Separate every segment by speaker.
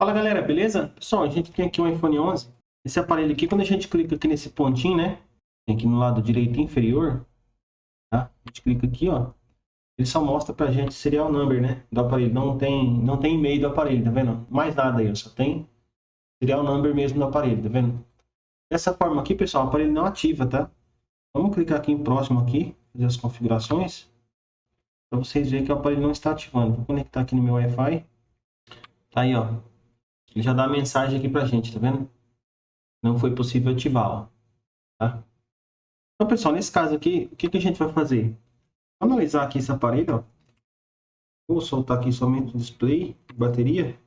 Speaker 1: Fala galera, beleza? Pessoal, a gente tem aqui um iPhone 11. Esse aparelho aqui, quando a gente clica aqui nesse pontinho, né? Tem aqui no lado direito inferior, tá? A gente clica aqui, ó. Ele só mostra pra gente o serial number, né? Do aparelho. Não tem e-mail do aparelho, tá vendo? Mais nada aí, ó. Só tem serial number mesmo do aparelho, tá vendo? Dessa forma aqui, pessoal, o aparelho não ativa, tá? Vamos clicar aqui em próximo aqui, fazer as configurações, para vocês verem que o aparelho não está ativando. Vou conectar aqui no meu Wi-Fi. Tá aí, ó. Ele já dá a mensagem aqui pra gente, tá vendo? Não foi possível ativá-lo, tá? Então, pessoal, nesse caso aqui, o que a gente vai fazer? Vamos analisar aqui esse aparelho, ó. Vou soltar aqui somente o display, bateria.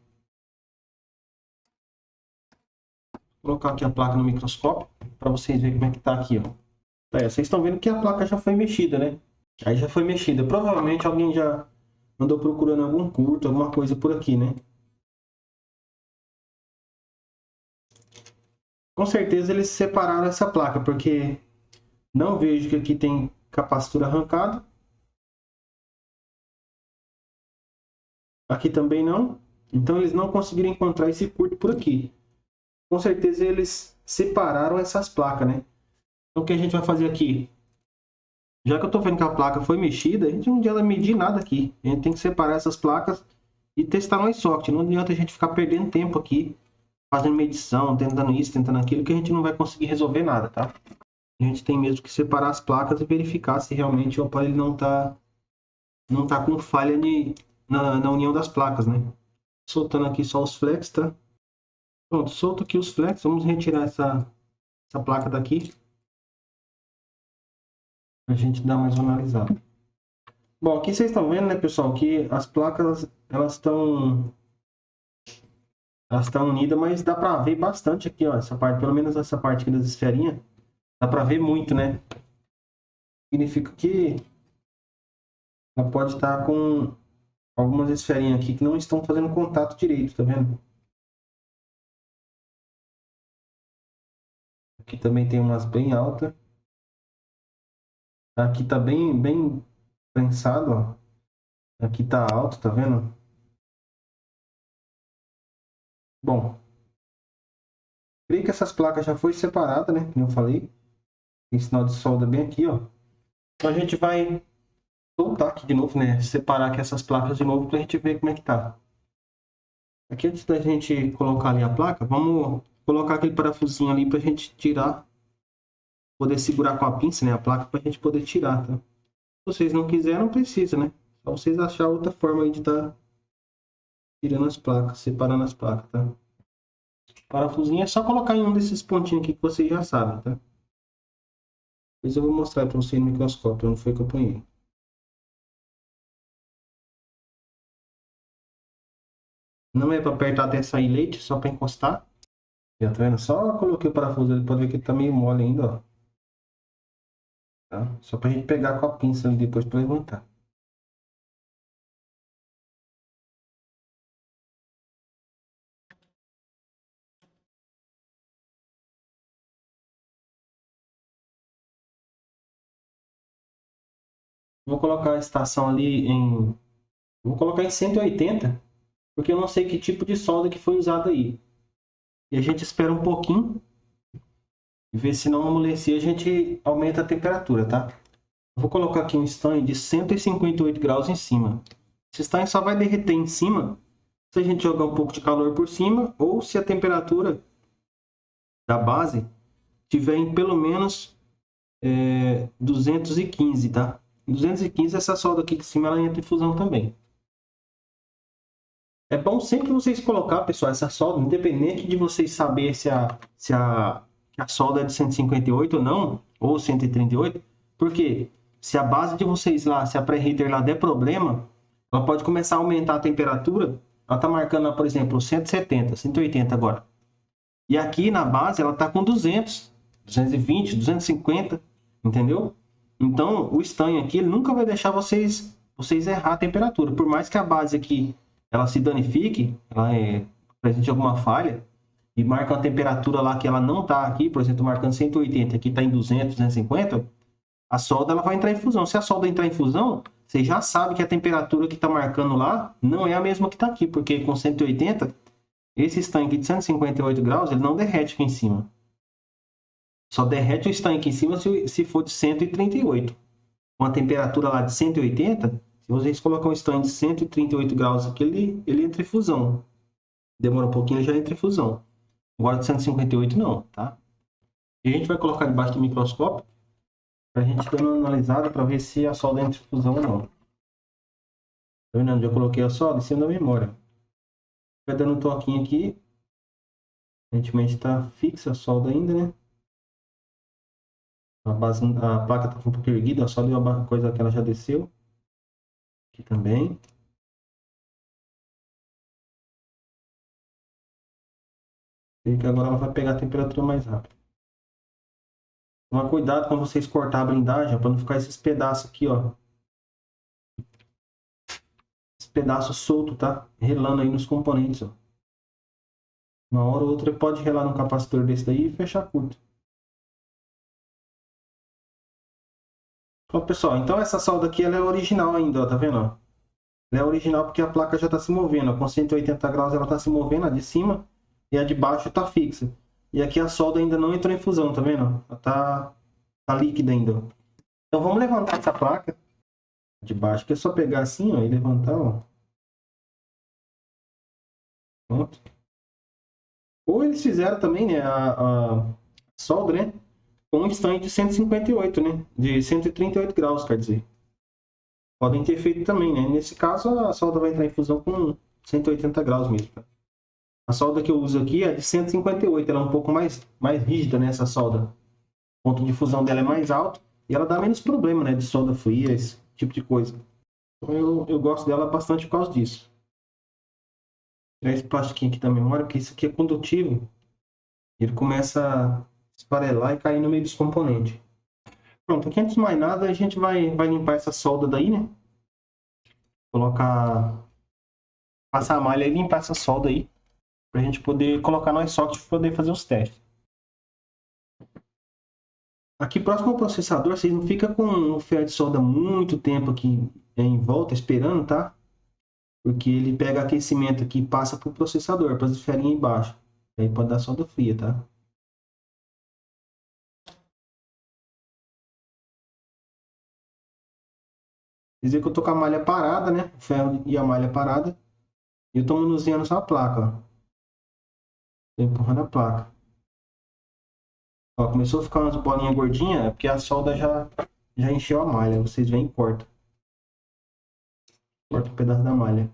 Speaker 1: Vou colocar aqui a placa no microscópio, para vocês verem como é que tá aqui, ó. Vocês estão vendo que a placa já foi mexida, né? Aí já foi mexida. Provavelmente alguém já andou procurando algum curto, alguma coisa por aqui, né? Com certeza eles separaram essa placa, porque não vejo que aqui tem capacitor arrancado. Aqui também não. Então eles não conseguiram encontrar esse curto por aqui. Com certeza eles separaram essas placas, né? Então o que a gente vai fazer aqui? Já que eu estou vendo que a placa foi mexida, a gente não adianta medir nada aqui. A gente tem que separar essas placas e testar no iSocket. Não adianta a gente ficar perdendo tempo aqui, fazendo medição, tentando isso, tentando aquilo, que a gente não vai conseguir resolver nada, tá? A gente tem mesmo que separar as placas e verificar se realmente o aparelho não tá com falha na união das placas, né? Soltando aqui só os flex, tá? Pronto, solto aqui os flex. Vamos retirar essa placa daqui. A gente dá mais uma analisada. Bom, aqui vocês estão vendo, né, pessoal, que as placas elas estão unidas, mas dá para ver bastante aqui, ó, essa parte, pelo menos essa parte aqui das esferinhas, dá para ver muito, né? Significa que ela pode estar com algumas esferinhas aqui que não estão fazendo contato direito, tá vendo? Aqui também tem umas bem altas. Aqui tá bem prensado, ó. Aqui tá alto, tá vendo? Bom, creio que essas placas já foi separada, né? Como eu falei. Tem sinal de solda bem aqui, ó. Então a gente vai soltar aqui de novo, né? Separar aqui essas placas de novo pra gente ver como é que tá. Aqui antes da gente colocar ali a placa, vamos colocar aquele parafusinho ali pra gente tirar. Poder segurar com a pinça, né? A placa pra gente poder tirar, tá? Se vocês não quiserem, não precisa, né? Só vocês achar outra forma aí de estar tirando as placas, separando as placas, tá? Parafusinho é só colocar em um desses pontinhos aqui que vocês já sabem, tá? Depois eu vou mostrar para vocês no microscópio onde foi que eu ponhei. Não é para apertar até sair leite, só para encostar. Já tá vendo? Só coloquei o parafuso ali, pode ver que ele tá meio mole ainda, ó. Tá? Só pra gente pegar com a pinça ali depois para levantar. Vou colocar a estação ali em... Vou colocar em 180, porque eu não sei que tipo de solda que foi usado aí. E a gente espera um pouquinho e ver se não amolecer, a gente aumenta a temperatura, tá? Vou colocar aqui um stand de 158 graus em cima. Esse stand só vai derreter em cima se a gente jogar um pouco de calor por cima ou se a temperatura da base tiver em pelo menos 215, tá? 215, essa solda aqui de cima ela entra em fusão também. É bom sempre vocês colocar, pessoal, essa solda, independente de vocês saber se a solda é de 158 ou não, ou 138, porque se a base de vocês lá, se a pré-heater lá der problema, ela pode começar a aumentar a temperatura. Ela está marcando lá, por exemplo, 170, 180 agora. E aqui na base ela está com 200, 220, 250, entendeu? Então o estanho aqui ele nunca vai deixar vocês errar a temperatura. Por mais que a base aqui ela se danifique, ela presente alguma falha e marca uma temperatura lá que ela não está aqui, por exemplo, marcando 180, aqui está em 200, 250, a solda ela vai entrar em fusão. Se a solda entrar em fusão, você já sabe que a temperatura que está marcando lá não é a mesma que está aqui, porque com 180 Esse estanque de 158 graus, ele não derrete aqui em cima. Só derrete o estanque aqui em cima se for de 138. Com a temperatura lá de 180, se vocês colocar um estanque de 138 graus aqui, ele entra em fusão. Demora um pouquinho, ele já entra em fusão. Agora de 158 não, tá? E a gente vai colocar debaixo do microscópio para a gente dar uma analisada para ver se a solda entra em fusão ou não. Tá vendo? Já coloquei a solda em cima da memória. Vai dando um toquinho aqui. Aparentemente está fixa a solda ainda, né? A placa está um pouco erguida, só deu uma coisa que ela já desceu. Aqui também. E que agora ela vai pegar a temperatura mais rápido. Toma cuidado quando vocês cortar a blindagem, para não ficar esses pedaços aqui, ó. Esse pedaço solto, tá? Relando aí nos componentes, ó. Uma hora ou outra pode relar num capacitor desse daí e fechar curto. Ó, pessoal, então essa solda aqui ela é original ainda, ó, tá vendo? Ó? Ela é original porque a placa já está se movendo. Ó. Com 180 graus ela está se movendo, a de cima, e a de baixo está fixa. E aqui a solda ainda não entrou em fusão, tá vendo? Ela tá líquida ainda. Então vamos levantar essa placa de baixo, que é só pegar assim, ó, e levantar, ó. Pronto. Ou eles fizeram também, né, a solda, né, com um stand de 158, né, de 138 graus, quer dizer. Podem ter feito também, né. Nesse caso, a solda vai entrar em fusão com 180 graus mesmo. Tá? A solda que eu uso aqui é de 158, ela é um pouco mais rígida, né, essa solda. O ponto de fusão dela é mais alto e ela dá menos problema, né, de solda fria, esse tipo de coisa. Então eu gosto dela bastante por causa disso. Tirar esse plastiquinho aqui da memória, porque isso aqui é condutivo. Ele começa a esfarelar e cair no meio dos componentes. Pronto, aqui antes de mais nada, a gente vai limpar essa solda daí, né? Colocar, passar a malha e limpar essa solda aí, pra gente poder colocar no iSocket e poder fazer os testes. Aqui próximo ao processador, vocês não ficam com o ferro de solda muito tempo aqui em volta esperando, tá? Porque ele pega aquecimento aqui e passa pro processador, para as esferinhas embaixo. Aí pode dar solda fria, tá? Quer dizer que eu tô com a malha parada, né? O ferro e a malha parada. E eu tô manuseando só a placa, ó. Tô empurrando a placa. Ó, começou a ficar umas bolinhas gordinhas, é porque a solda já encheu a malha. Vocês veem e corta. Corta um pedaço da malha.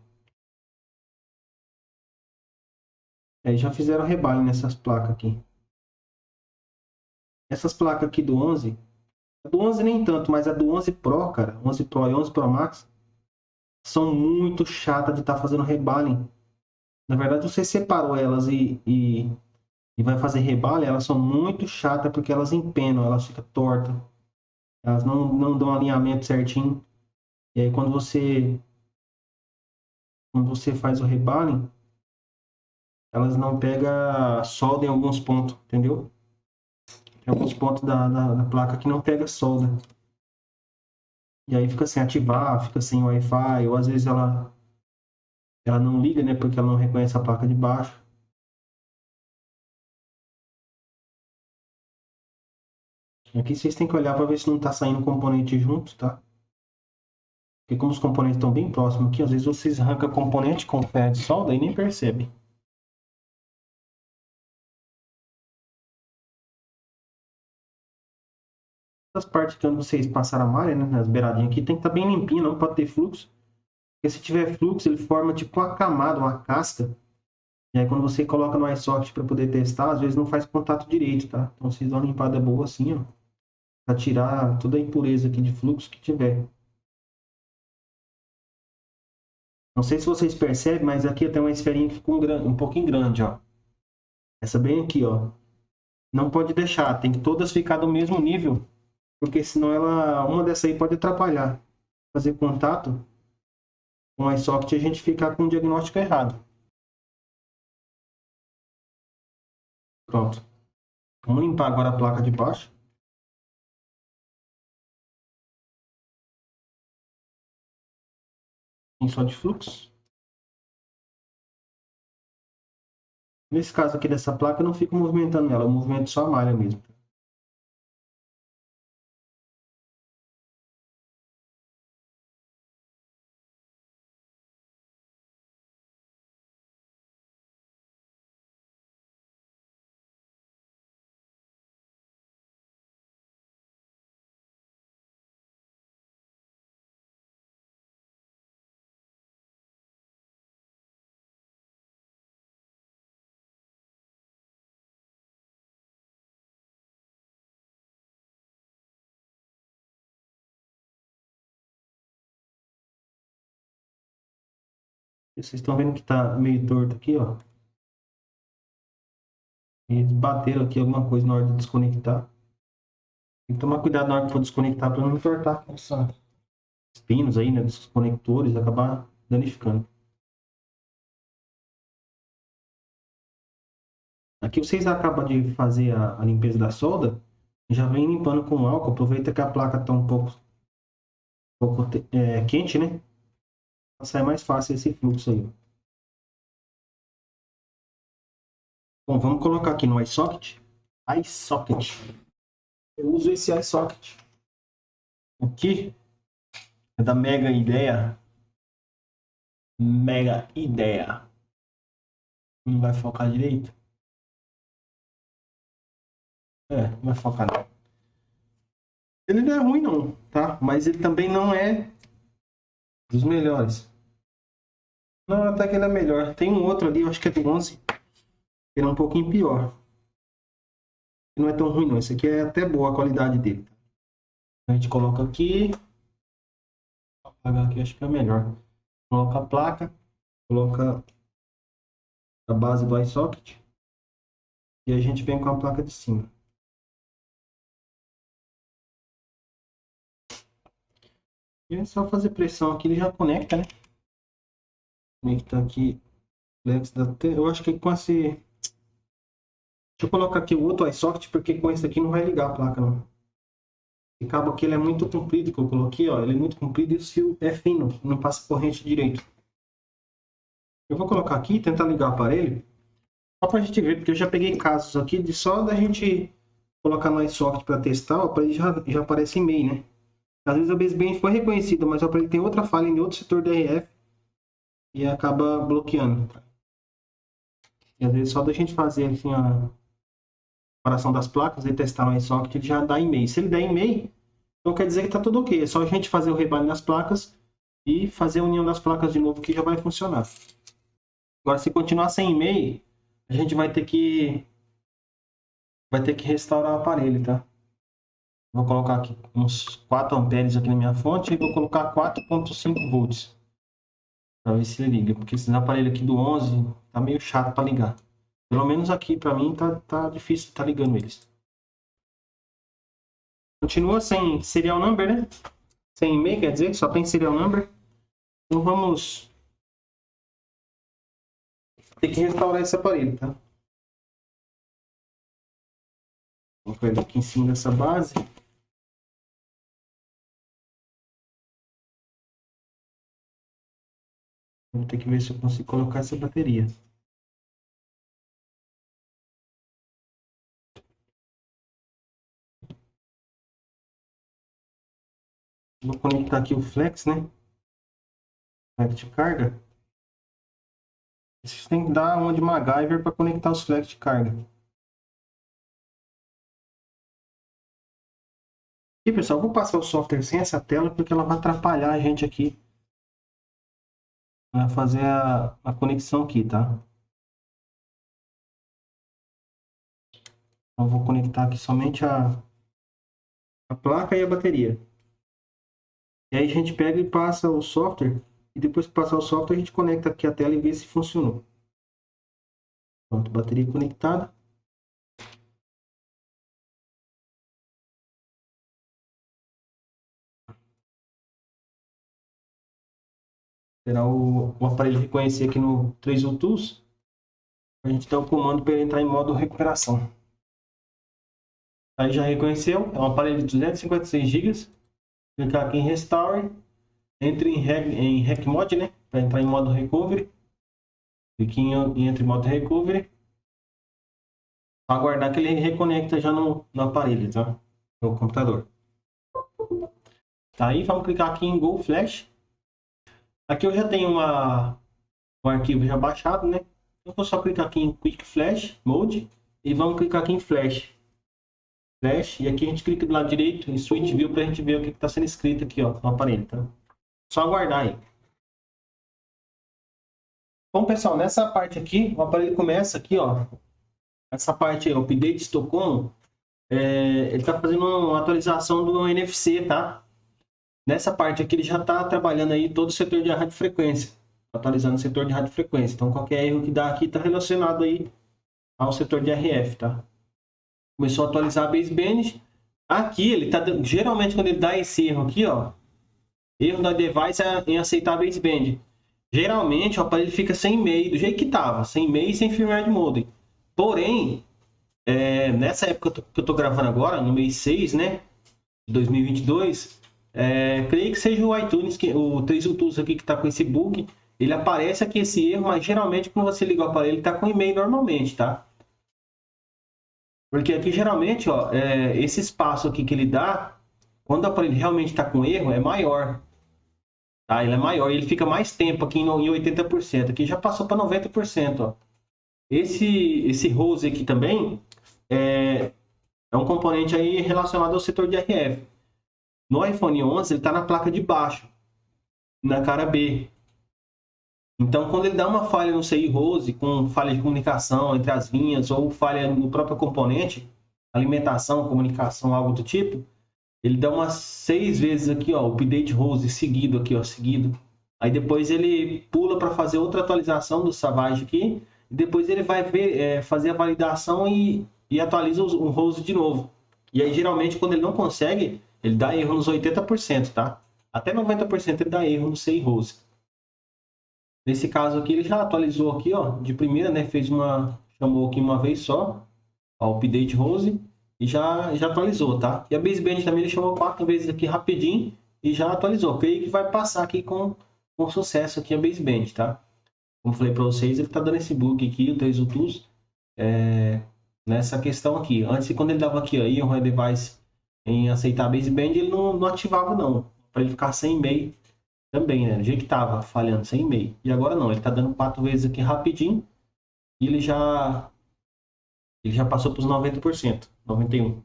Speaker 1: Aí já fizeram rebalho nessas placas aqui. Essas placas aqui do 11, a do 11 nem tanto, mas a do 11 Pro, cara, 11 Pro e 11 Pro Max, são muito chatas de estar fazendo rebalho. Na verdade, você separou elas e vai fazer rebalho, elas são muito chatas porque elas empenam, elas ficam tortas. Elas não dão alinhamento certinho. E aí quando você faz o rebalho, elas não pegam solda em alguns pontos, entendeu? Tem alguns pontos da placa que não pega solda. E aí fica sem ativar, fica sem Wi-Fi, ou às vezes ela não liga, né? Porque ela não reconhece a placa de baixo. Aqui vocês têm que olhar para ver se não está saindo componente junto, tá? Porque como os componentes estão bem próximos aqui, às vezes vocês arrancam componente com ferro de solda e nem percebe. As partes que onde vocês passaram a malha, né? Nas beiradinhas aqui, tem que estar bem limpinho, não pode ter fluxo. Porque se tiver fluxo, ele forma tipo uma camada, uma casca. E aí quando você coloca no iSocket para poder testar, às vezes não faz contato direito, tá? Então vocês dão uma limpada boa assim, ó. Para tirar toda a impureza aqui de fluxo que tiver. Não sei se vocês percebem, mas aqui tem uma esferinha que ficou um pouquinho grande, ó. Essa bem aqui, ó. Não pode deixar, tem que todas ficar do mesmo nível, porque senão uma dessa aí pode atrapalhar. Fazer contato com o iSocket e a gente ficar com o diagnóstico errado. Pronto. Vamos limpar agora a placa de baixo. Só de fluxo. Nesse caso aqui dessa placa, eu não fico movimentando ela, eu movimento só a malha mesmo. Vocês estão vendo que tá meio torto aqui, ó. Eles bateram aqui alguma coisa na hora de desconectar. Tem que tomar cuidado na hora que for desconectar para não entortar os pinos aí, né, dos conectores, acabar danificando. Aqui vocês acabam de fazer a limpeza da solda, já vem limpando com álcool, aproveita que a placa está um pouco quente, né? Sai mais fácil esse fluxo aí. Bom, vamos colocar aqui no iSocket. iSocket. Eu uso esse iSocket. Aqui é da Mega Ideia. Mega Ideia. Não vai focar direito? Não vai focar não. Ele não é ruim não, tá? Mas ele também não é dos melhores. Não, até que ele é melhor. Tem um outro ali, eu acho que é do 11. Ele é um pouquinho pior. Não é tão ruim não. Esse aqui é até boa a qualidade dele. A gente coloca aqui. Vou apagar aqui, acho que é melhor. Coloca a placa. Coloca a base do iSocket. E a gente vem com a placa de cima. E é só fazer pressão aqui, ele já conecta, né? Conecta aqui. Eu acho que com esse... Deixa eu colocar aqui o outro iSocket, porque com esse aqui não vai ligar a placa, não. O cabo aqui ele é muito comprido, que eu coloquei, ó. Ele é muito comprido e o fio é fino, não passa corrente direito. Eu vou colocar aqui e tentar ligar o aparelho, só pra gente ver, porque eu já peguei casos aqui de só da gente colocar no iSocket para testar, o aparelho já aparece e-mail, né? Às vezes a baseband foi reconhecida, mas o aparelho tem outra falha em outro setor do RF e acaba bloqueando. E às vezes só da gente fazer assim a comparação das placas e testar no iSocket, ele já dá e-mail. Se ele der e-mail, então quer dizer que está tudo ok. É só a gente fazer o rebalho das placas e fazer a união das placas de novo que já vai funcionar. Agora, se continuar sem e-mail, a gente vai ter que restaurar o aparelho, tá? Vou colocar aqui uns 4 amperes aqui na minha fonte e vou colocar 4,5 volts para ver se ele liga, porque esses aparelhos aqui do 11 tá meio chato para ligar. Pelo menos aqui para mim tá difícil tá ligando eles. Continua sem serial number, né? Sem e-mail, quer dizer, só tem serial number. Então vamos ter que restaurar esse aparelho, tá? Vou colocar ele aqui em cima dessa base. Vou ter que ver se eu consigo colocar essa bateria. Vou conectar aqui o flex, né? Flex de carga. Vocês têm que dar uma de MacGyver para conectar os flex de carga. E pessoal, vou passar o software sem essa tela porque ela vai atrapalhar a gente aqui a fazer a conexão aqui, tá? Então vou conectar aqui somente a placa e a bateria. E aí a gente pega e passa o software. E depois que passar o software, a gente conecta aqui a tela e vê se funcionou. Pronto, bateria conectada. Esperar o aparelho reconhecer aqui no 3U Tools. A gente dá o comando para ele entrar em modo recuperação. Aí já reconheceu, é um aparelho de 256 GB. Clicar aqui em Restore. Entre em Rec Mode, né? Para entrar em modo Recovery. Clique em Entre em modo Recovery. Aguardar que ele reconecta já no aparelho, tá? No computador. Tá aí, vamos clicar aqui em Go Flash. Aqui eu já tenho um arquivo já baixado, né? Eu vou só clicar aqui em Quick Flash Mode e vamos clicar aqui em Flash. Flash, e aqui a gente clica do lado direito em Switch View para a gente ver o que está sendo escrito aqui, ó, no aparelho, tá? Só aguardar aí. Bom, pessoal, nessa parte aqui, o aparelho começa aqui, ó. Essa parte aí, o Update Stockholm, ele está fazendo uma atualização do NFC, tá? Nessa parte aqui, ele já está trabalhando aí todo o setor de radiofrequência, atualizando o setor de radiofrequência. Então, qualquer erro que dá aqui está relacionado aí ao setor de RF, tá? Começou a atualizar a baseband. Aqui, ele tá geralmente quando ele dá esse erro aqui, ó, erro da device em aceitar a baseband. Geralmente o aparelho fica sem MEI, do jeito que estava, sem MEI e sem firmware de modem. Porém, nessa época que eu tô gravando agora, no mês 6, né, de 2022, creio que seja o iTunes, o 3 Tools aqui que está com esse bug, ele aparece aqui esse erro, mas geralmente quando você liga o aparelho, ele está com e-mail normalmente, tá? Porque aqui geralmente, ó, esse espaço aqui que ele dá, quando o aparelho realmente está com erro, é maior. Tá? Ele é maior e ele fica mais tempo aqui em 80%. Aqui já passou para 90%. Ó. Esse Rose aqui também é um componente aí relacionado ao setor de RF. No iPhone 11 ele está na placa de baixo, na cara B. Então, quando ele dá uma falha no CI Rose, com falha de comunicação entre as linhas ou falha no próprio componente, alimentação, comunicação, algo do tipo, ele dá umas 6 vezes aqui, ó, o update Rose seguido aqui, ó, seguido. Aí depois ele pula para fazer outra atualização do Savage aqui. E depois ele vai ver, fazer a validação e atualiza o Rose de novo. E aí geralmente quando ele não consegue, ele dá erro nos 80%, tá? Até 90% ele dá erro no CI Rose. Nesse caso aqui ele já atualizou aqui, ó, de primeira, né? Chamou aqui uma vez só, ó, update Rose e já atualizou, tá? E a baseband também ele chamou 4 vezes aqui rapidinho e já atualizou. Creio que vai passar aqui com sucesso aqui a baseband, tá? Como falei para vocês, ele tá dando esse bug aqui, o 3 Tools, nessa questão aqui. Antes, quando ele dava aqui, aí o Red Device em aceitar a baseband, ele não ativava não, para ele ficar sem e-mail também, né? Do jeito que tava falhando, sem e-mail. E agora não, ele tá dando 4 vezes aqui rapidinho e ele já passou para os 90%, 91%.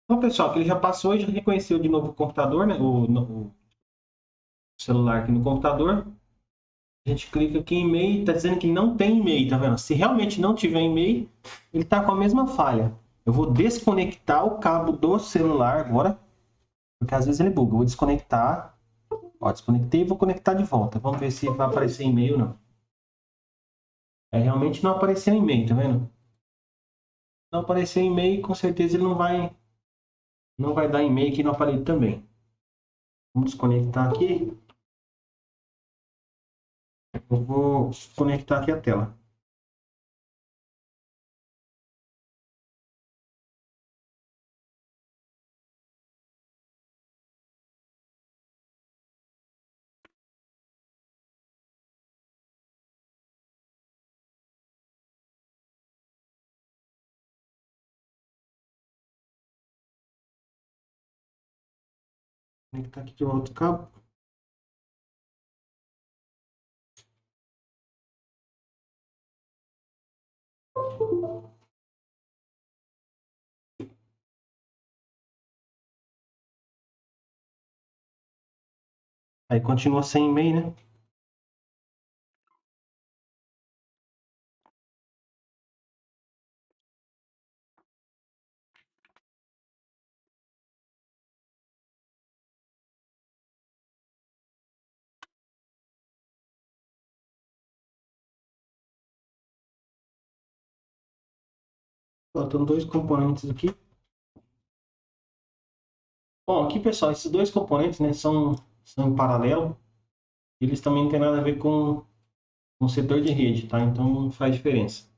Speaker 1: Então, pessoal, que ele já passou e já reconheceu de novo o computador, né? O celular aqui no computador. A gente clica aqui em e-mail, está dizendo que não tem e-mail, tá vendo? Se realmente não tiver e-mail, ele está com a mesma falha. Eu vou desconectar o cabo do celular agora, porque às vezes ele buga. Eu vou desconectar. Ó, desconectei e vou conectar de volta. Vamos ver se vai aparecer e-mail ou não. Realmente não apareceu e-mail, tá vendo? Não apareceu e-mail, com certeza ele não vai dar e-mail aqui no aparelho também. Vamos desconectar aqui. Eu vou conectar aqui a tela. Conectar aqui de volta o cabo. Aí continua sem e-mail, né? Faltam dois componentes aqui. Bom, aqui, pessoal, esses dois componentes, né, são em paralelo. Eles também não têm nada a ver com o setor de rede, tá? Então não faz diferença.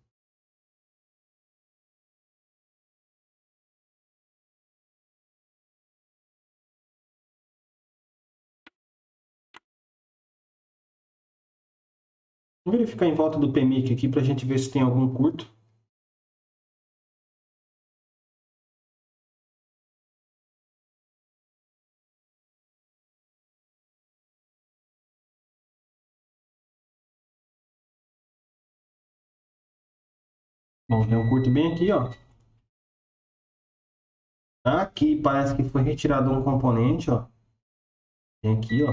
Speaker 1: Vou verificar em volta do PMIC aqui para a gente ver se tem algum curto. Bom, tem um curto bem aqui, ó. Aqui parece que foi retirado um componente, ó. Tem aqui, ó.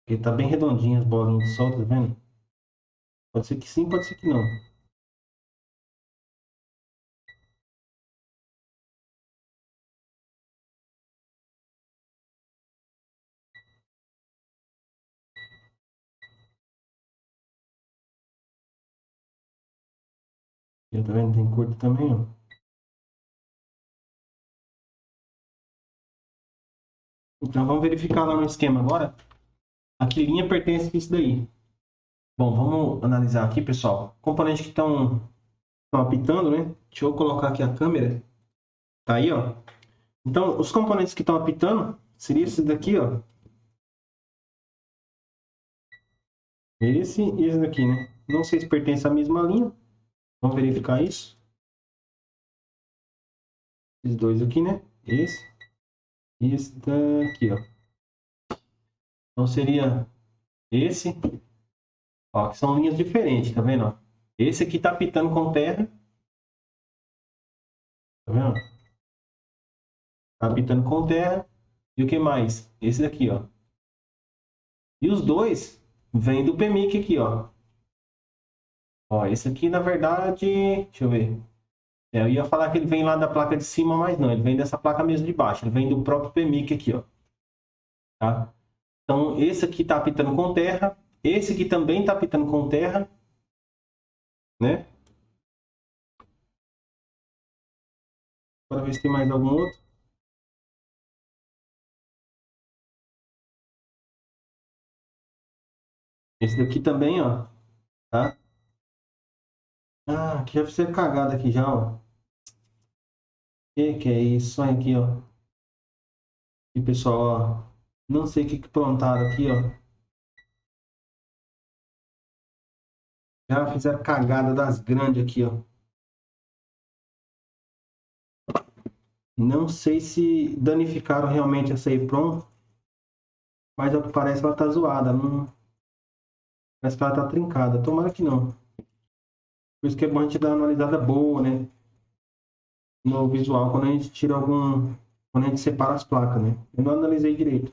Speaker 1: Ele tá bem redondinho as bolinhas de sol, tá vendo? Pode ser que sim, pode ser que não. Já tá vendo? Tem curto também, ó. Então vamos verificar lá no esquema agora. A que linha pertence a isso daí? Bom, vamos analisar aqui, pessoal. Componentes que estão apitando, né? Deixa eu colocar aqui a câmera. Tá aí, ó. Então, os componentes que estão apitando seria esse daqui, ó. Esse e esse daqui, né? Não sei se pertence à mesma linha. Vamos verificar isso. Esses dois aqui, né? Esse e esse daqui, ó. Então seria esse, ó, que são linhas diferentes, tá vendo? Ó? Esse aqui tá apitando com terra, tá vendo? Tá apitando com terra. E o que mais? Esse daqui, ó. E os dois vêm do PMIC aqui, ó. Ó, esse aqui, na verdade, deixa eu ver. Eu ia falar que ele vem lá da placa de cima, mas não. Ele vem dessa placa mesmo de baixo. Ele vem do próprio PMIC aqui, ó. Tá? Então, esse aqui tá apitando com terra. Esse aqui também tá apitando com terra, né? Para ver se tem mais algum outro. Esse daqui também, ó. Tá? Ah, aqui já fiz a cagada aqui já, ó. Que é isso? Olha aqui, ó. E pessoal, ó. Não sei o que plantaram aqui, ó. Já fizeram cagada das grandes aqui, ó. Não sei se danificaram realmente essa EPROM, mas ao que parece ela tá zoada. Não... Parece que ela tá trincada. Tomara que não. Por isso que é bom a gente dar uma analisada boa, né? No visual, quando a gente tira algum. Quando a gente separa as placas, né? Eu não analisei direito.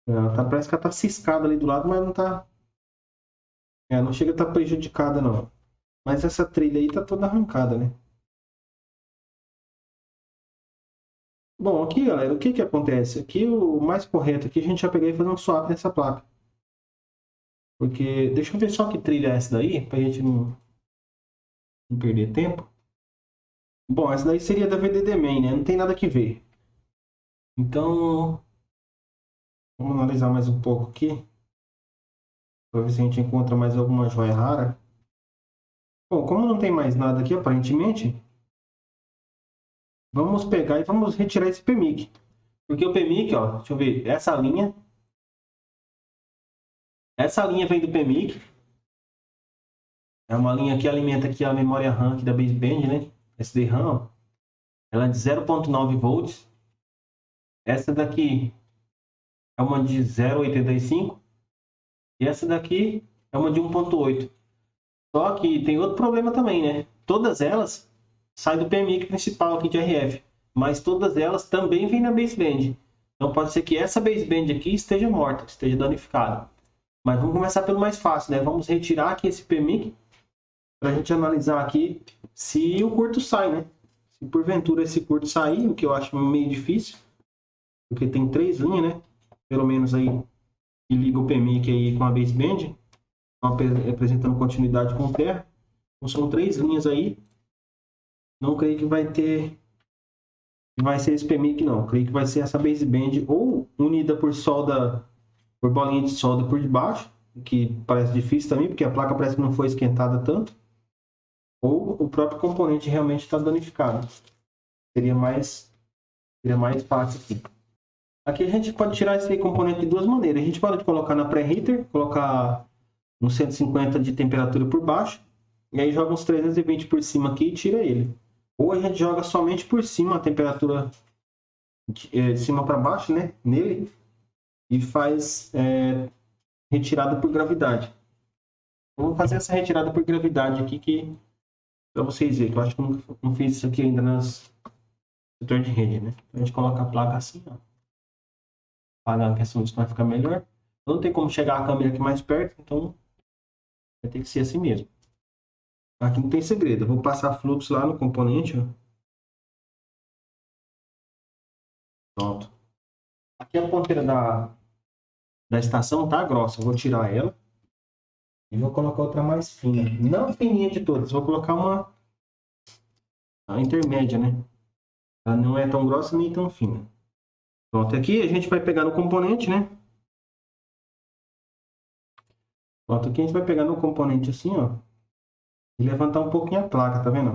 Speaker 1: Ela tá, parece que ela tá ciscada ali do lado, mas não tá. É, não chega a estar prejudicada, não. Mas essa trilha aí tá toda arrancada, né? Bom, aqui, galera, o que que acontece? Aqui o mais correto aqui a gente já pegar e fazer um swap nessa placa. Porque, deixa eu ver só que trilha é essa daí, pra gente não perder tempo. Bom, essa daí seria da VDD Main, né? Não tem nada que ver. Então, vamos analisar mais um pouco aqui. Pra ver se a gente encontra mais alguma joia rara. Bom, como não tem mais nada aqui, aparentemente, vamos pegar e vamos retirar esse PMIC. Porque o PMIC, ó, deixa eu ver, essa linha vem do PMIC. É uma linha que alimenta aqui a memória RAM aqui da baseband, né? SD-RAM, ó. Ela é de 0.9 volts. Essa daqui é uma de 0,85 e essa daqui é uma de 1.8. Só que tem outro problema também, né? Todas elas saem do PMIC principal aqui de RF, mas todas elas também vêm na baseband. Então pode ser que essa baseband aqui esteja morta, esteja danificada. Mas vamos começar pelo mais fácil, né? Vamos retirar aqui esse PMIC para a gente analisar aqui se o curto sai, né? Se porventura esse curto sair, o que eu acho meio difícil, porque tem 3 linhas, né? Pelo menos aí, que liga o PMIC aí com a baseband, apresentando continuidade com terra. Então são 3 linhas aí. Não creio que vai ser esse PMIC, não. Creio que vai ser essa baseband ou unida por solda, por bolinha de solda por debaixo, que parece difícil também, porque a placa parece que não foi esquentada tanto, ou o próprio componente realmente está danificado. Seria mais fácil aqui. Aqui a gente pode tirar esse componente de duas maneiras. A gente pode colocar na pré-heater, colocar uns 150 de temperatura por baixo, e aí joga uns 320 por cima aqui e tira ele. Ou a gente joga somente por cima a temperatura de cima para baixo, né, nele, e faz retirada por gravidade. Eu vou fazer essa retirada por gravidade aqui que para vocês verem, que eu acho que eu não fiz isso aqui ainda nas setor de rede, né? A gente coloca a placa assim, ó. Apagar a questão disso vai ficar melhor. Não tem como chegar a câmera aqui mais perto, então vai ter que ser assim mesmo. Aqui não tem segredo. Eu vou passar fluxo lá no componente, ó. Pronto. Aqui a ponteira da estação tá grossa. Eu vou tirar ela e vou colocar outra mais fina. Não fininha de todas. Vou colocar a intermédia, né? Ela não é tão grossa nem tão fina. Pronto. Aqui a gente vai pegar no componente, né? Pronto. Aqui a gente vai pegar no componente assim, ó. E levantar um pouquinho a placa, tá vendo?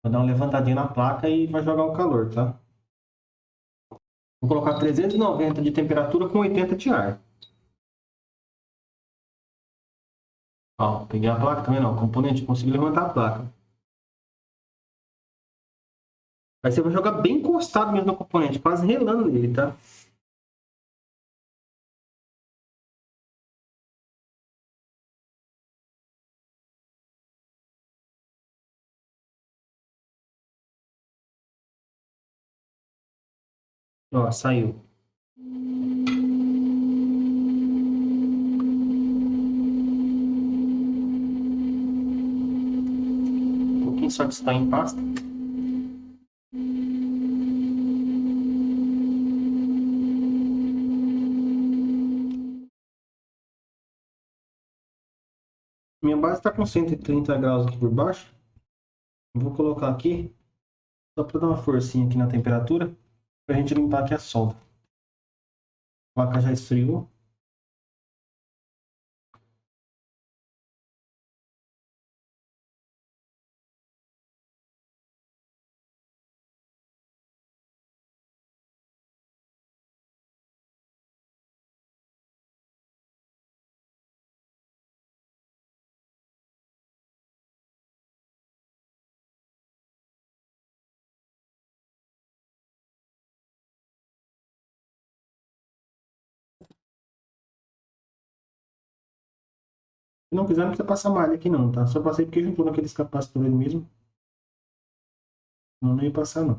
Speaker 1: Vai dar uma levantadinha na placa e vai jogar o calor, tá? Vou colocar 390 de temperatura com 80 de ar. Ó, peguei a placa, tá vendo? O componente, consegui levantar a placa. Aí você vai jogar bem encostado mesmo no componente, quase relando nele, tá? Ó, saiu. Um pouquinho só de estar em pasta. Minha base está com 130 graus aqui por baixo. Vou colocar aqui, só para dar uma forcinha aqui na temperatura, para a gente limpar aqui a solda. A placa já esfriou. Se não quiser, não precisa passar malha aqui não, tá? Só passei porque juntou naqueles capacitores mesmo. Não, não ia passar não.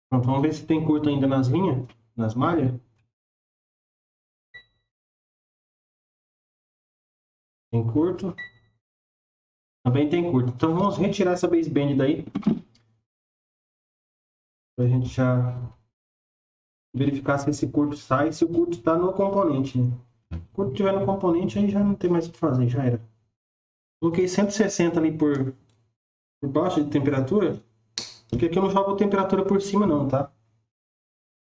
Speaker 1: Pronto, vamos ver se tem curto ainda nas linhas, nas malhas. Tem curto. Também tem curto. Então vamos retirar essa baseband daí. Pra gente já verificar se esse curto sai, se o curto está no componente, né? Se o curto estiver no componente, aí já não tem mais o que fazer, já era. Coloquei 160 ali por baixo de temperatura, porque aqui eu não jogo temperatura por cima não, tá?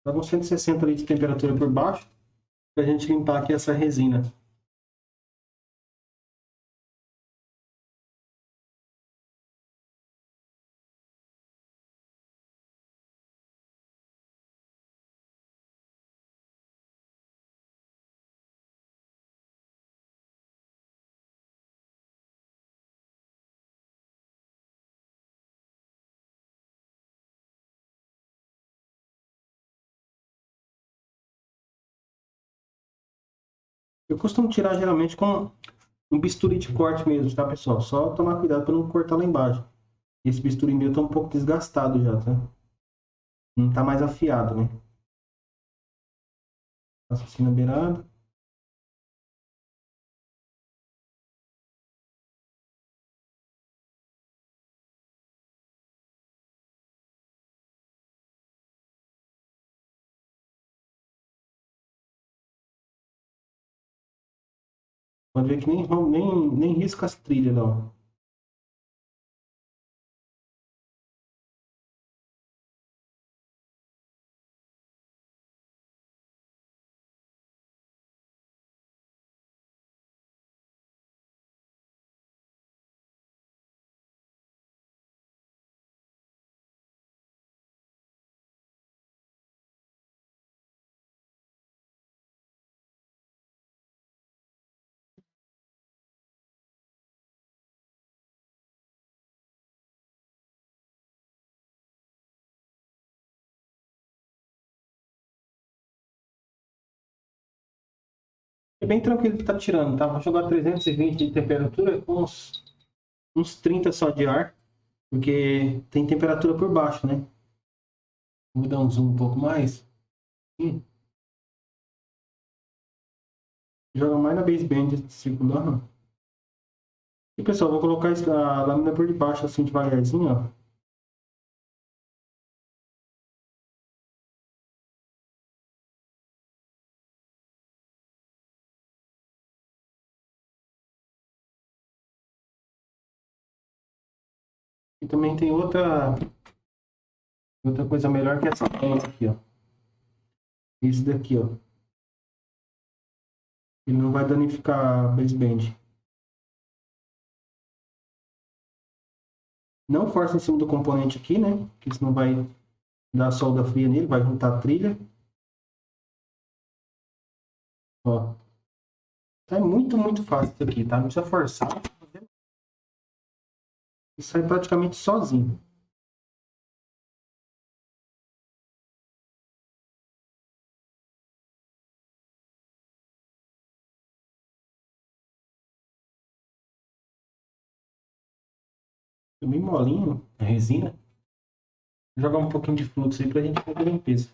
Speaker 1: Jogo 160 ali de temperatura por baixo, pra gente limpar aqui essa resina. Eu costumo tirar geralmente com um bisturi de corte mesmo, tá, pessoal? Só tomar cuidado para não cortar lá embaixo. Esse bisturi meu tá um pouco desgastado já, tá? Não tá mais afiado, né? Passa assim na beirada. Pode ver que nem risca as trilhas, não. É bem tranquilo de estar tirando, tá? Vou jogar 320 de temperatura com uns 30 só de ar, porque tem temperatura por baixo, né? Vou dar um zoom um pouco mais. Joga mais na baseband circular. E pessoal, vou colocar a lâmina por debaixo assim devagarzinho, ó. E também tem outra coisa melhor que essa lâmina aqui, ó. Esse daqui, ó. Ele não vai danificar a baseband. Não força em cima do componente aqui, né? Porque senão vai dar solda fria nele, vai juntar a trilha. Ó. É muito fácil isso aqui, tá? Não precisa forçar. Isso sai praticamente sozinho. É bem molinho a resina. Vou jogar um pouquinho de fluxo aí pra gente fazer a limpeza.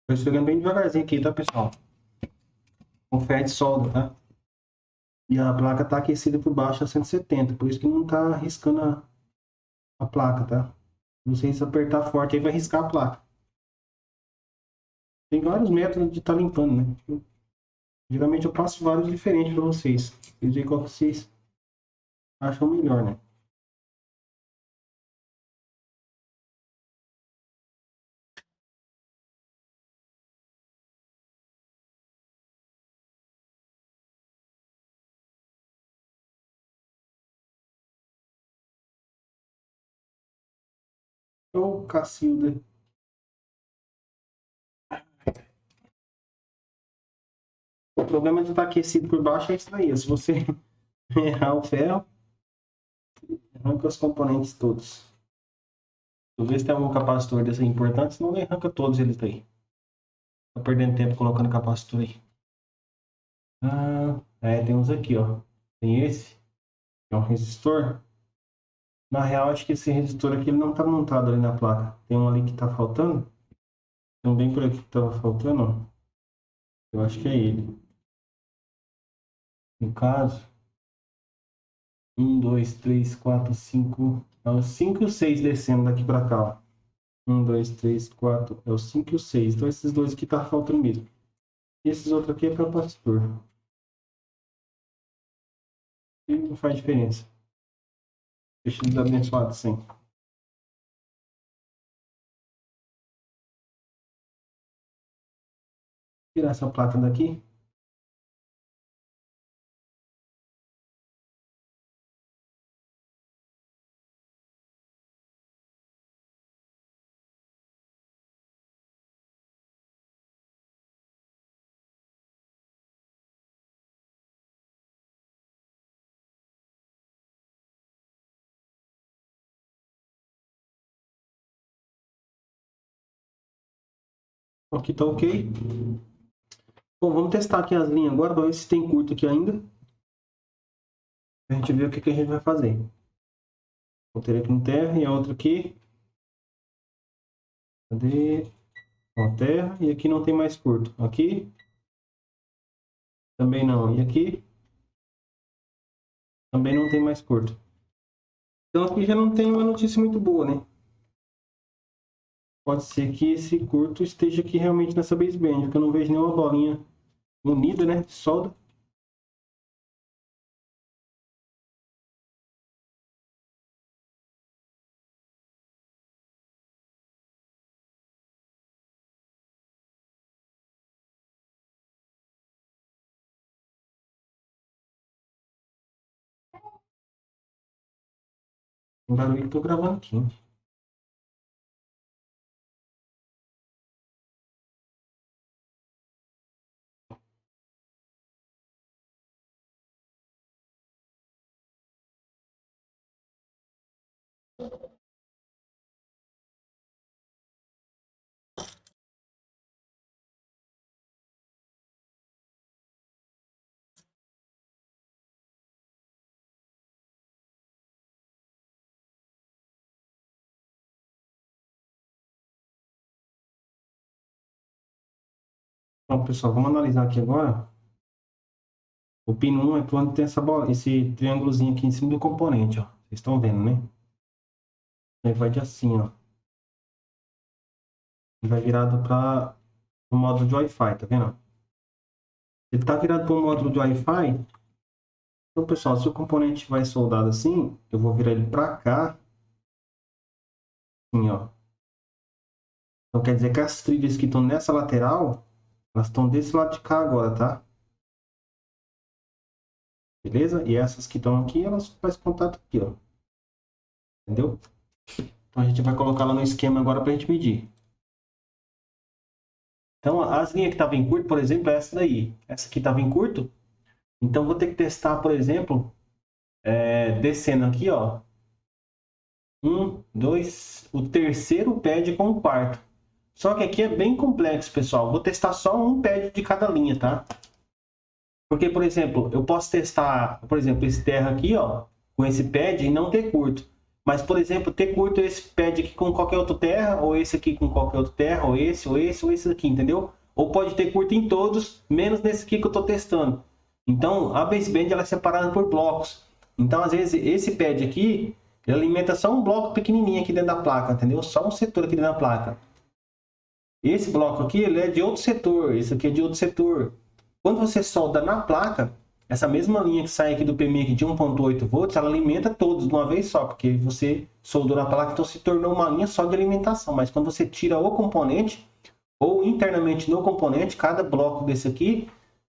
Speaker 1: Tô esfregando bem devagarzinho aqui, tá, pessoal? Com ferro de solda, tá? E a placa tá aquecida por baixo a 170, por isso que não tá riscando a placa, tá? Não sei se apertar forte aí vai riscar a placa. Tem vários métodos de estar limpando, né? Geralmente eu passo vários diferentes para vocês. Vocês veem qual que vocês acham melhor, né? Ô, Cacilda. O problema de estar aquecido por baixo é isso aí. Se você errar o ferro, arranca os componentes todos. Vou ver se tem algum capacitor desse aí importante, senão ele arranca todos eles daí. Tá perdendo tempo colocando capacitor aí. Ah, tem uns aqui, ó. Tem esse, que é um resistor. Na real, acho que esse resistor aqui ele não tá montado ali na placa. Tem um ali que tá faltando. Tem um bem por aqui que tava faltando, ó. Eu acho que é ele. No caso, um, dois, três, quatro, cinco. É o 5 e o 6 descendo daqui pra cá, ó. Um, dois, três, quatro. É o 5 e o 6. Então esses dois aqui tá faltando mesmo. E esses outros aqui é capacitor. E não faz diferença. Deixa eles abençoados sim. Tirar essa placa daqui. Aqui tá ok. Bom, vamos testar aqui as linhas agora, para ver se tem curto aqui ainda. A gente vê o que a gente vai fazer. Vou ter aqui no terra e a outra aqui. Cadê? Ó, terra. E aqui não tem mais curto. Aqui também não. E aqui também não tem mais curto. Então aqui já não tem uma notícia muito boa, né? pode ser que esse curto esteja aqui realmente nessa baseband, porque eu não vejo nenhuma bolinha unida, né? De solda. Um barulho que eu tô gravando aqui. Então, pessoal, vamos analisar aqui agora. O pino 1 é para onde tem essa bola, esse triângulozinho aqui em cima do componente, ó. Vocês estão vendo, né? Aí vai de assim, ó. Ele vai virado para o módulo de Wi-Fi, tá vendo? Ele tá virado para o módulo de Wi-Fi. Então, pessoal, se o componente vai soldado assim, eu vou virar ele para cá, assim, ó. Então, quer dizer que as trilhas que estão nessa lateral, elas estão desse lado de cá agora, tá? Beleza? E essas que estão aqui, elas fazem contato aqui, ó. Entendeu? Então, a gente vai colocar lá no esquema agora para a gente medir. Então, as linhas que estavam em curto, por exemplo, é essa daí. Essa aqui estava em curto. Então, vou ter que testar, por exemplo, descendo aqui, ó. Um, dois, o terceiro pad com o quarto. Só que aqui é bem complexo, pessoal. Vou testar só um pad de cada linha, tá? Porque, por exemplo, eu posso testar, por exemplo, esse terra aqui, ó, com esse pad e não ter curto. Mas, por exemplo, ter curto esse pad aqui com qualquer outro terra, ou esse aqui com qualquer outro terra, ou esse, ou esse, ou esse aqui, entendeu? Ou pode ter curto em todos, menos nesse aqui que eu estou testando. Então, a baseband ela é separada por blocos. Então, às vezes, esse pad aqui, ele alimenta só um bloco pequenininho aqui dentro da placa, entendeu? Só um setor aqui dentro da placa. Esse bloco aqui, ele é de outro setor, esse aqui é de outro setor. Quando você solda na placa, essa mesma linha que sai aqui do PMIC de 1.8 volts, ela alimenta todos de uma vez só, porque você soldou na placa, então se tornou uma linha só de alimentação. Mas quando você tira o componente, ou internamente no componente, cada bloco desse aqui,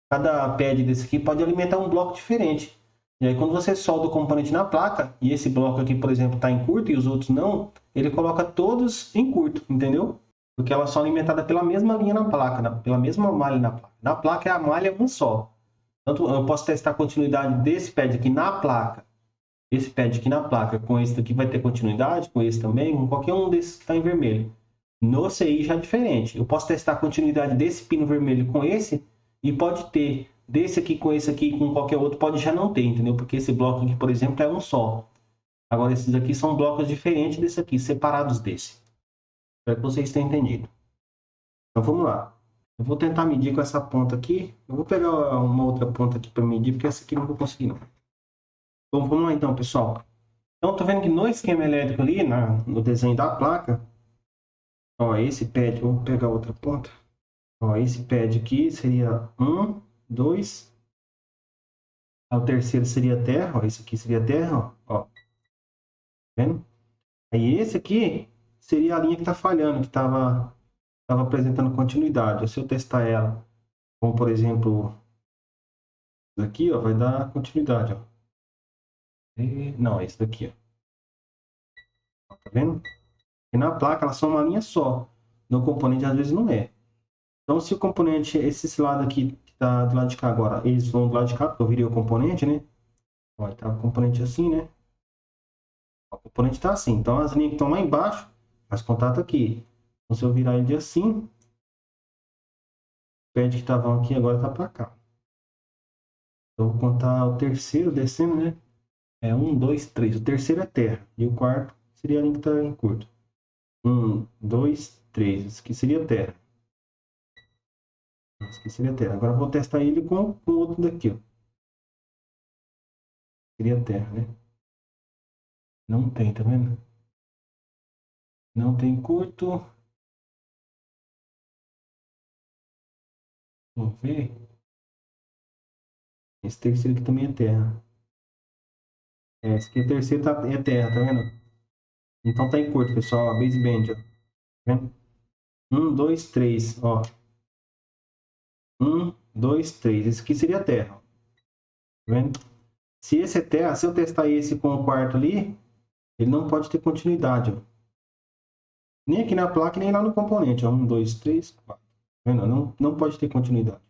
Speaker 1: cada pad desse aqui pode alimentar um bloco diferente. E aí quando você solda o componente na placa, e esse bloco aqui, por exemplo, está em curto e os outros não, ele coloca todos em curto, entendeu? Porque elas são alimentadas pela mesma linha na placa, pela mesma malha na placa. Na placa é a malha uma só. Tanto eu posso testar a continuidade desse pad aqui na placa, esse pad aqui na placa, com esse daqui vai ter continuidade, com esse também, com qualquer um desses que está em vermelho. No CI já é diferente. Eu posso testar a continuidade desse pino vermelho com esse e pode ter desse aqui com esse aqui com qualquer outro, pode já não ter, entendeu? Porque esse bloco aqui, por exemplo, é um só. Agora esses aqui são blocos diferentes desse aqui, separados desse. Espero que vocês tenham entendido. Então vamos lá. Eu vou tentar medir com essa ponta aqui. Eu vou pegar uma outra ponta aqui para medir, porque essa aqui não vou conseguir não. Bom, vamos lá então, pessoal. Então, tô vendo que no esquema elétrico ali, no desenho da placa, ó, esse pad, vou pegar outra ponta. Ó, esse pad aqui seria um, dois. O terceiro seria terra, ó, esse aqui seria terra, ó. Tá vendo? Aí esse aqui seria a linha que está falhando, que estava apresentando continuidade. Se eu testar ela, como por exemplo, aqui, ó, vai dar continuidade, ó. Não, esse daqui, ó. Tá vendo? E na placa elas são uma linha só. No componente às vezes não é. Então se o componente, esse lado aqui que está do lado de cá agora, eles vão do lado de cá, porque eu virei o componente, né? Ó, tá o componente assim, né? O componente está assim. Então as linhas que estão lá embaixo, faz contato aqui. Então se eu virar ele de assim, o pad que estavam aqui agora está para cá. Eu vou contar o terceiro descendo, né? É um, dois, três. O terceiro é terra. E o quarto seria a linha que está em curto. Um, dois, três. Isso aqui seria terra. Isso aqui seria terra. Agora eu vou testar ele com o outro daqui, ó. Seria terra, né? Não tem, tá vendo? Não tem curto. Vamos ver. Esse terceiro aqui também é terra. Esse aqui é terceiro, é terra, tá vendo? Então tá em curto, pessoal. A base band, ó. Tá vendo? 1, 2, 3, ó. 1, 2, 3. Esse aqui seria terra. Tá vendo? Se esse é terra, se eu testar esse com o quarto ali, ele não pode ter continuidade, ó. Nem aqui na placa, nem lá no componente, ó. 1, 2, 3, 4. Tá vendo? Não pode ter continuidade.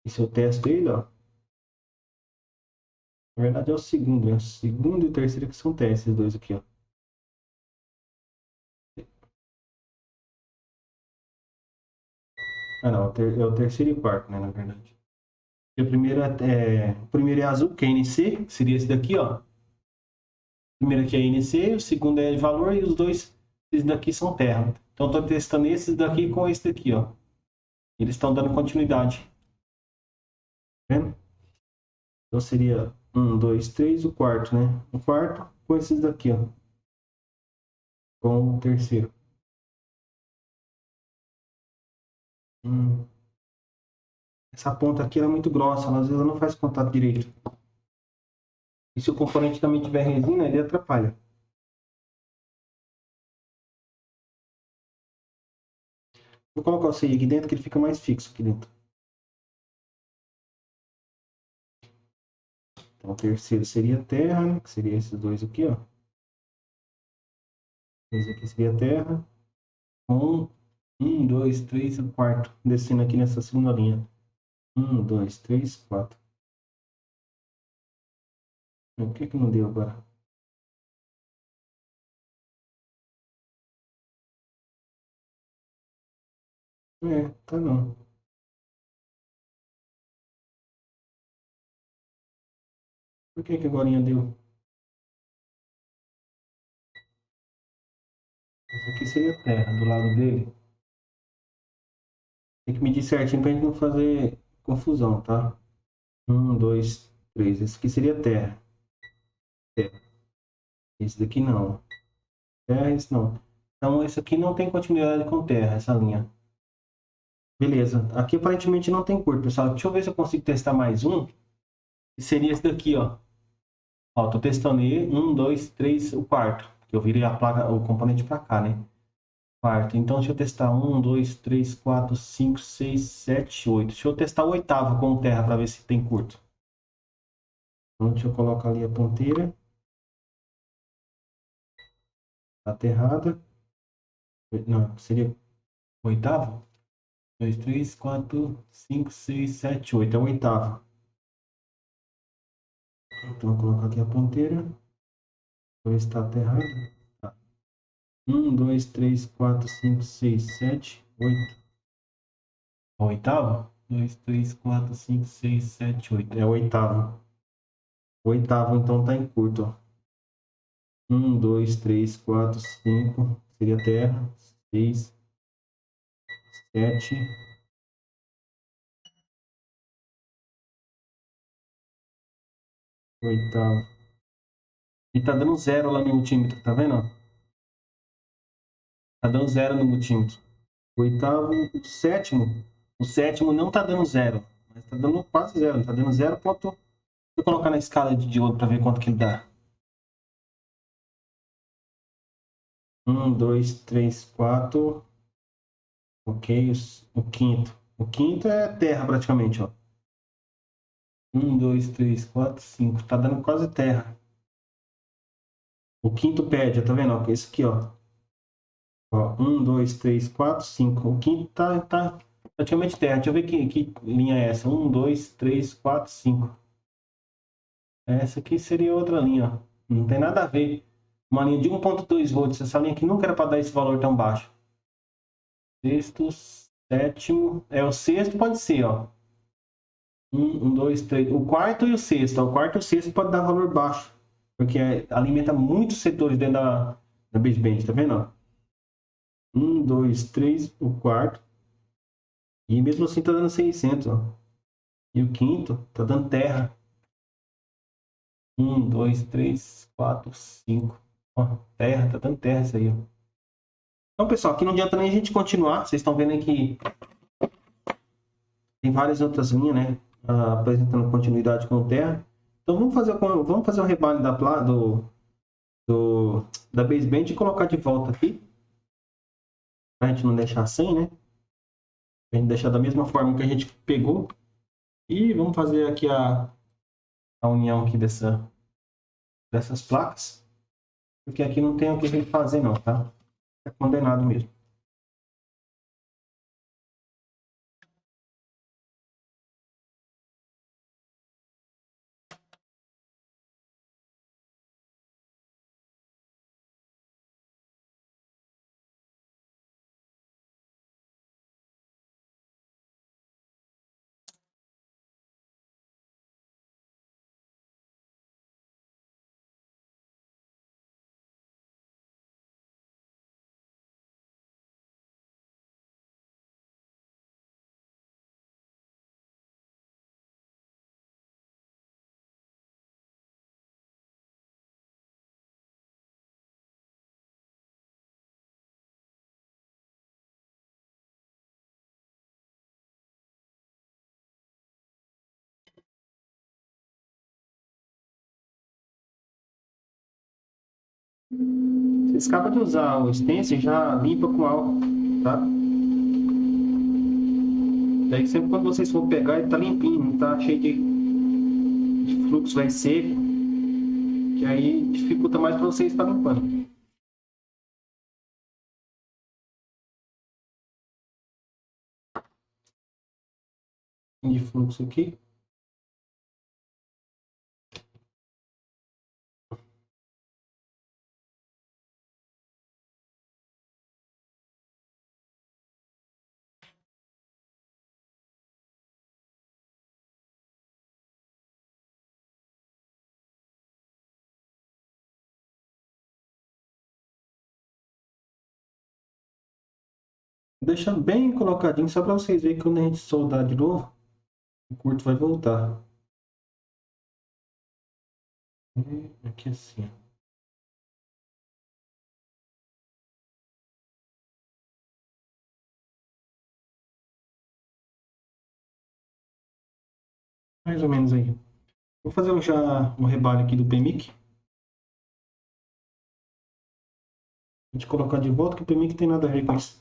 Speaker 1: E se eu testo ele, ó. Na verdade é o segundo, né? O segundo e o terceiro que são testes, esses dois aqui, ó. Ah, não, é o terceiro e o quarto, né, na verdade. E o primeiro é azul, que é NC, que seria esse daqui, ó. O primeiro aqui é NC, o segundo é valor e os dois, esses daqui são terra. Então estou testando esses daqui com esse daqui, ó. Eles estão dando continuidade. Tá vendo? Então seria 1, 2, 3, o quarto, né? O quarto com esses daqui, ó. Com o terceiro. Essa ponta aqui ela é muito grossa, às vezes ela não faz contato direito. E se o componente também tiver resina, ele atrapalha. Vou colocar o CI aqui dentro que ele fica mais fixo aqui dentro. Então o terceiro seria terra, né? Que seria esses dois aqui, ó. Esse aqui seria terra. Um, dois, três, o quarto. Descendo aqui nessa segunda linha. 1, 2, 3, 4. O que que não deu agora? Tá não. Por que que agora deu? Esse aqui seria terra, do lado dele. Tem que medir certinho pra gente não fazer confusão, tá? 1, 2, 3. Esse aqui seria terra. Terra. Esse daqui não. Terra, esse não. Então esse aqui não tem continuidade com terra, essa linha. Beleza. Aqui aparentemente não tem cor, pessoal. Deixa eu ver se eu consigo testar mais um. E seria esse daqui, ó. Ó, tô testando ele. 1, 2, 3, o quarto. Que eu virei a placa, o componente pra cá, né? Quarto. Então deixa eu testar 1, 2, 3, 4, 5, 6, 7, 8. Deixa eu testar o oitavo com terra para ver se tem curto. Então deixa eu colocar ali a ponteira. Aterrada. Não, seria o oitavo? 2, 3, 4, 5, 6, 7, 8. É o oitavo. Então, vou colocar aqui a ponteira. Vou estar aterrada. Tá. 1, 2, 3, 4, 5, 6, 7, 8. O oitavo? 2, 3, 4, 5, 6, 7, 8. É o oitavo. O oitavo, então, tá em curto, ó. 1, 2, 3, 4, 5. Seria terra. 6, 7. Oitavo. E tá dando zero lá no multímetro, tá vendo? Tá dando zero no multímetro. O oitavo, o sétimo. O sétimo não tá dando zero. Mas tá dando quase zero. Tá dando zero. Ponto. Vou colocar na escala de diodo para ver quanto que ele dá. 1, 2, 3, 4. Ok. O quinto. O quinto é terra praticamente, ó. 1, 2, 3, 4, 5. Tá dando quase terra. O quinto pad, tá vendo? Ó, esse aqui, ó. Ó, 1, 2, 3, 4, 5. O quinto tá praticamente terra. Deixa eu ver que linha é essa. 1, 2, 3, 4, 5. Essa aqui seria outra linha, ó. Não tem nada a ver. Uma linha de 1,2 volts. Essa linha aqui nunca era para dar esse valor tão baixo. Sexto, sétimo. É o sexto, pode ser, ó. 1, 2, 3. O quarto e o sexto. O quarto e o sexto pode dar valor baixo. Porque alimenta muitos setores dentro da baseband, tá vendo? 1, 2, 3, o quarto. E mesmo assim tá dando 600, ó. E o quinto tá dando terra. 1, 2, 3, 4, 5. Ó, terra, tá dando terra isso aí, ó. Então, pessoal, aqui não adianta nem a gente continuar. Vocês estão vendo aí que Tem várias outras linhas, né? Apresentando continuidade com o terra. Então vamos fazer o rebalho da baseband e colocar de volta aqui. Para a gente não deixar sem, né? A gente deixar da mesma forma que a gente pegou. E vamos fazer aqui a união aqui dessas placas. Porque aqui não tem o que a gente fazer não, tá? É condenado mesmo. Você escapa de usar o stencil, já limpa com álcool, tá? Daí sempre quando vocês for pegar, ele tá limpinho, não tá cheio de fluxo, vai seco, que aí dificulta mais para vocês estar limpando. De fluxo aqui. Deixa bem colocadinho, só para vocês verem que quando a gente soldar de novo, o curto vai voltar. E aqui assim, ó. Mais ou menos aí. Vou fazer já um rebalho aqui do PMIC. A gente colocar de volta, que o PMIC tem nada a ver com isso.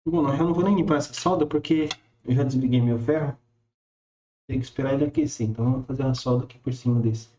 Speaker 1: Bom, eu não vou nem limpar essa solda, porque eu já desliguei meu ferro. Tem que esperar ele aquecer, então vamos fazer uma solda aqui por cima desse.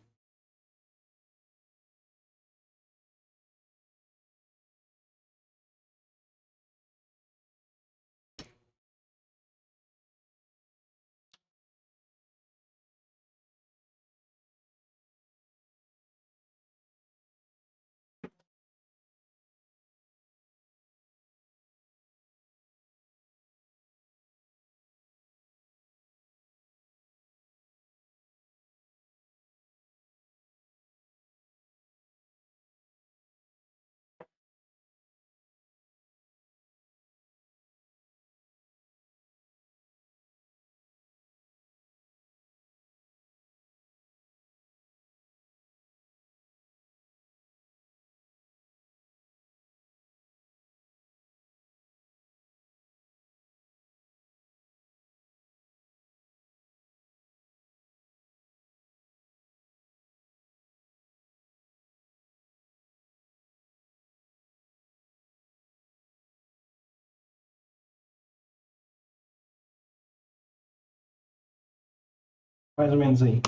Speaker 1: Mais ou menos aí.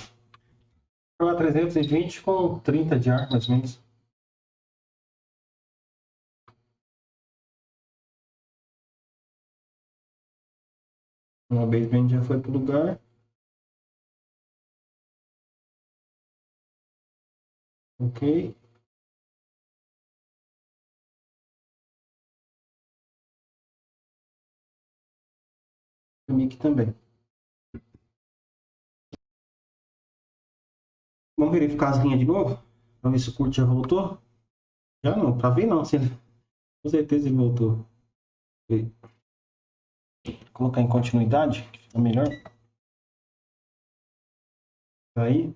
Speaker 1: Jogar 320 com 30 de ar, mais ou menos. Uma baseband já foi pro lugar. Ok. O mic também. Vamos verificar as linhas de novo? Pra ver se o curto já voltou. Já não, pra ver não. Com certeza ele voltou. Vou colocar em continuidade, que fica melhor. Aí.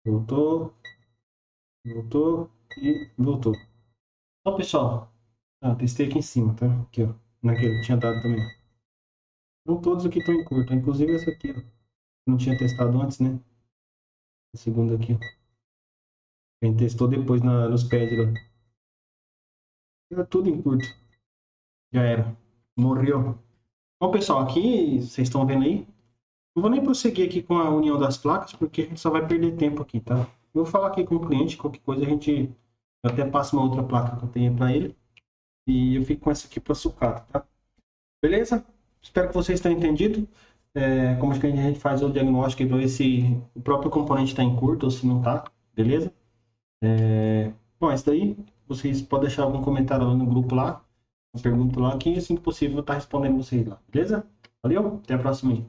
Speaker 1: Voltou. Voltou e voltou. Então, pessoal, Ah, testei aqui em cima, tá? Aqui, ó. Naquele que tinha dado também. Então todos aqui estão em curto, inclusive essa aqui, ó. Não tinha testado antes, né? A segunda aqui, ó. A gente testou depois nos pads lá. Era tudo em curto. Já era. Morreu. Bom, pessoal, aqui, vocês estão vendo aí? Não vou nem prosseguir aqui com a união das placas, porque a gente só vai perder tempo aqui, tá? Eu vou falar aqui com o cliente, qualquer coisa a gente... Eu até passo uma outra placa que eu tenho para ele. E eu fico com essa aqui para sucata, tá? Beleza? Espero que vocês tenham entendido. Como é que a gente faz o diagnóstico e ver se o próprio componente está em curto ou se não está. Beleza? Bom, isso daí, vocês podem deixar algum comentário lá no grupo lá, uma pergunta lá, que assim que possível eu vou estar respondendo vocês lá, beleza? Valeu, até a próxima aí.